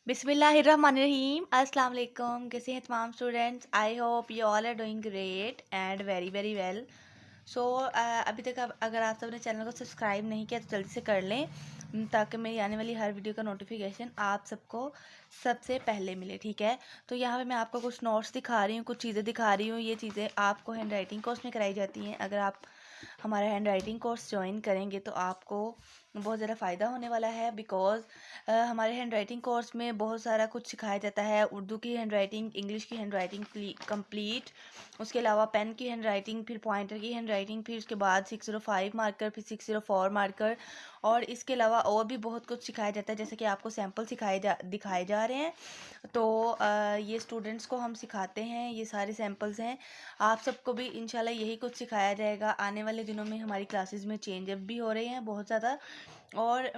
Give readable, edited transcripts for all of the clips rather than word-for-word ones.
बिस्मिल्लाहिर्रहमानिर्रहीम अस्सलाम वालेकुम। कैसे हैं तमाम students? I hope you all are doing great and very very well. So अभी तक अगर आप सबने चैनल को सब्सक्राइब नहीं किया तो जल्दी से कर लें, ताकि मेरी आने वाली हर वीडियो का नोटिफिकेशन आप सबको सबसे पहले मिले। ठीक है, तो यहाँ पे मैं आपको कुछ नोट्स दिखा रही हूँ, कुछ चीज़ें दिखा रही हूँ। ये चीज़ें आपको हैंड राइटिंग कोर्स में कराई जाती हैं। अगर आप हमारा हैंड राइटिंग कोर्स ज्वाइन करेंगे तो आपको बहुत ज़्यादा फ़ायदा होने वाला है, बिकॉज़ हमारे हैंड राइटिंग कोर्स में बहुत सारा कुछ सिखाया जाता है। उर्दू की हैंड राइटिंग, इंग्लिश की हैंड राइटिंग कंप्लीट, उसके अलावा पेन की हैंड राइटिंग, फिर पॉइंटर की हैंड राइटिंग, फिर उसके बाद 605 मार्कर, फिर 604 मार्कर, और इसके अलावा और भी बहुत कुछ सिखाया जाता है, जैसे कि आपको सैम्पल दिखाए जा रहे हैं। तो ये स्टूडेंट्स को हम सिखाते हैं, ये सारे सैम्पल्स हैं। आप सबको भी इंशाल्लाह यही कुछ सिखाया जाएगा। आने वाले दिनों में हमारी क्लासेस में चेंजअप भी हो रहे हैं बहुत ज़्यादा, और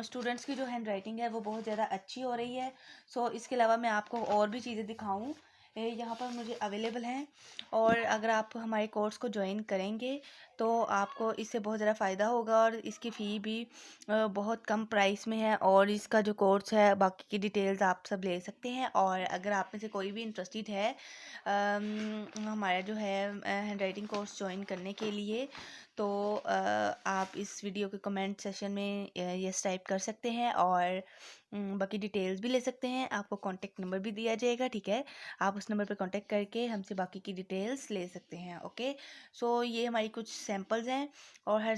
स्टूडेंट्स की जो हैंड राइटिंग है वो बहुत ज़्यादा अच्छी हो रही है। सो इसके अलावा मैं आपको और भी चीज़ें दिखाऊं, यहाँ पर मुझे अवेलेबल हैं। और अगर आप हमारे कोर्स को ज्वाइन करेंगे तो आपको इससे बहुत ज़्यादा फ़ायदा होगा, और इसकी फ़ी भी बहुत कम प्राइस में है। और इसका जो कोर्स है, बाकी की डिटेल्स आप सब ले सकते हैं। और अगर आप में से कोई भी इंटरेस्टेड है हमारा जो है हैंड राइटिंग कोर्स ज्वाइन करने के लिए, तो आप इस वीडियो के कमेंट सेशन में यस टाइप कर सकते हैं, और बाकी डिटेल्स भी ले सकते हैं। आपको कॉन्टेक्ट नंबर भी दिया जाएगा, ठीक है। आप उस नंबर पर कॉन्टेक्ट करके हमसे बाकी की डिटेल्स ले सकते हैं, ओके। सो ये हमारी कुछ सैम्पल्स हैं, और हर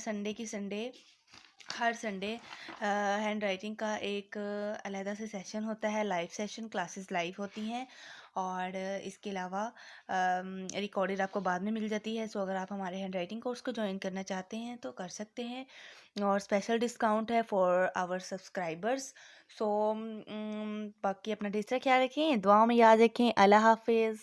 संडे हैंड राइटिंग का एक अलहदा से सेशन होता है, लाइव सेशन, क्लासेस लाइव होती हैं। और इसके अलावा रिकॉर्डेड आपको बाद में मिल जाती है। सो अगर आप हमारे हैंड राइटिंग कोर्स को ज्वाइन करना चाहते हैं तो कर सकते हैं, और स्पेशल डिस्काउंट है फॉर आवर सब्सक्राइबर्स। सो बाकी अपना ढेर सारा ख्याल रखें, दुआओं में याद रखें। अल्लाह हाफिज़।